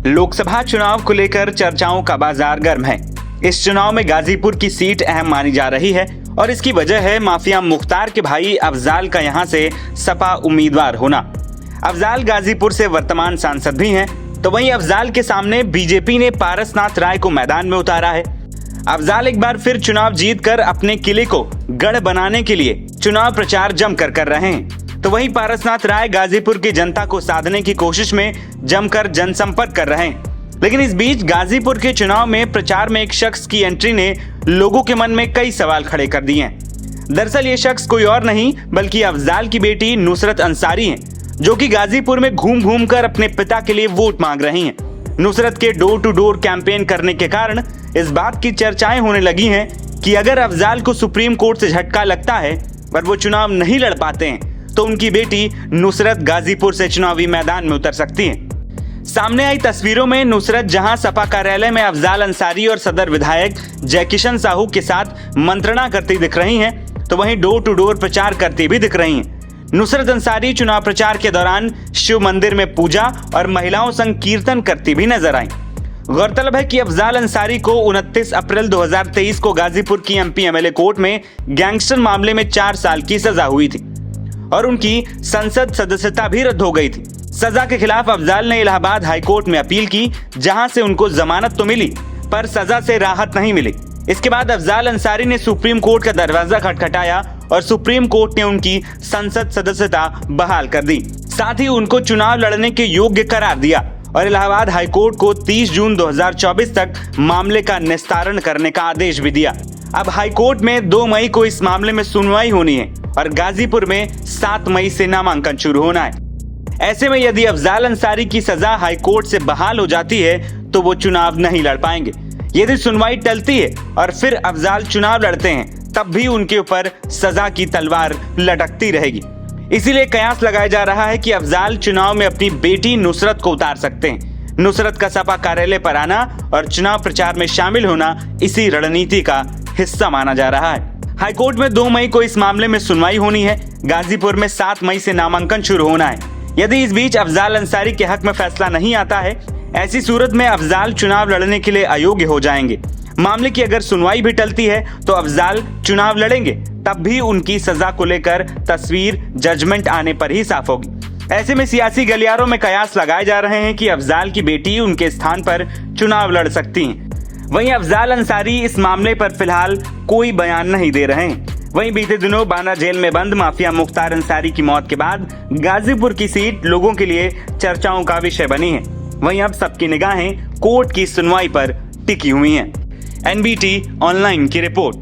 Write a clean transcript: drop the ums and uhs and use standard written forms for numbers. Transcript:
लोकसभा चुनाव को लेकर चर्चाओं का बाजार गर्म है। इस चुनाव में गाजीपुर की सीट अहम मानी जा रही है और इसकी वजह है माफिया मुख्तार के भाई अफजाल का यहां से सपा उम्मीदवार होना। अफजाल गाजीपुर से वर्तमान सांसद भी हैं, तो वहीं अफजाल के सामने बीजेपी ने पारसनाथ राय को मैदान में उतारा है। अफजाल एक बार फिर चुनाव जीतकर अपने किले को गढ़ बनाने के लिए चुनाव प्रचार जमकर कर रहे हैं, तो वहीं पारसनाथ राय गाजीपुर की जनता को साधने की कोशिश में जमकर जनसंपर्क कर रहे हैं। लेकिन इस बीच गाजीपुर के चुनाव में प्रचार में एक शख्स की एंट्री ने लोगों के मन में कई सवाल खड़े कर दिए हैं। दरअसल ये शख्स कोई और नहीं बल्कि अफजाल की बेटी नुसरत अंसारी हैं, जो कि गाजीपुर में घूम घूम कर अपने पिता के लिए वोट मांग रही हैं। नुसरत के डोर टू डोर कैंपेन करने के कारण इस बात की चर्चाएं होने लगी हैं कि अगर अफजाल को सुप्रीम कोर्ट से झटका लगता है पर वो चुनाव नहीं लड़ पाते हैं तो उनकी बेटी नुसरत गाजीपुर से चुनावी मैदान में उतर सकती हैं। सामने आई तस्वीरों में नुसरत जहां सपा कार्यालय में अफजाल अंसारी और सदर विधायक जयकिशन साहू के साथ मंत्रणा करती दिख रही हैं, तो वहीं डोर टू डोर प्रचार करती भी दिख रही हैं। नुसरत अंसारी चुनाव प्रचार के दौरान शिव मंदिर में पूजा और महिलाओं संग कीर्तन करती भी नजर आई। गौरतलब है कि अफजाल अंसारी को 29 अप्रैल 2023 को गाजीपुर की एमपी एमएलए कोर्ट में गैंगस्टर मामले में 4 साल की सजा हुई थी और उनकी संसद सदस्यता भी रद्द हो गई थी। सजा के खिलाफ अफजाल ने इलाहाबाद हाईकोर्ट में अपील की, जहां से उनको जमानत तो मिली पर सजा से राहत नहीं मिली। इसके बाद अफजाल अंसारी ने सुप्रीम कोर्ट का दरवाजा खटखटाया और सुप्रीम कोर्ट ने उनकी संसद सदस्यता बहाल कर दी, साथ ही उनको चुनाव लड़ने के योग्य करार दिया और इलाहाबाद हाईकोर्ट को 30 जून 2024 तक मामले का निस्तारण करने का आदेश भी दिया। अब हाईकोर्ट में 2 मई को इस मामले में सुनवाई होनी है और गाजीपुर में 7 मई से नामांकन शुरू होना है। ऐसे में यदि अफजाल अंसारी की सजा हाईकोर्ट से बहाल हो जाती है तो वो चुनाव नहीं लड़ पाएंगे। यदि सुनवाई टलती है और फिर अफजाल चुनाव लड़ते हैं तब भी उनके ऊपर सजा की तलवार लटकती रहेगी। इसीलिए कयास लगाया जा रहा है कि अफजाल चुनाव में अपनी बेटी नुसरत को उतार सकते हैं। नुसरत का सपा कार्यालय पर आना और चुनाव प्रचार में शामिल होना इसी रणनीति का हिस्सा माना जा रहा है। हाईकोर्ट में 2 मई को इस मामले में सुनवाई होनी है। गाजीपुर में 7 मई से नामांकन शुरू होना है। यदि इस बीच अफजाल अंसारी के हक में फैसला नहीं आता है, ऐसी सूरत में अफजाल चुनाव लड़ने के लिए अयोग्य हो जाएंगे। मामले की अगर सुनवाई भी टलती है तो अफजाल चुनाव लड़ेंगे, तब भी उनकी सजा को लेकर तस्वीर जजमेंट आने पर ही साफ होगी। ऐसे में सियासी गलियारों में कयास लगाए जा रहे हैं कि अफजाल की बेटी उनके स्थान पर चुनाव लड़ सकती हैं। वहीं अफजाल अंसारी इस मामले पर फिलहाल कोई बयान नहीं दे रहे हैं। वहीं बीते दिनों बांदा जेल में बंद माफिया मुख्तार अंसारी की मौत के बाद गाजीपुर की सीट लोगों के लिए चर्चाओं का विषय बनी है। वहीं अब सबकी निगाहें कोर्ट की सुनवाई पर टिकी हुई हैं। एनबीटी ऑनलाइन की रिपोर्ट।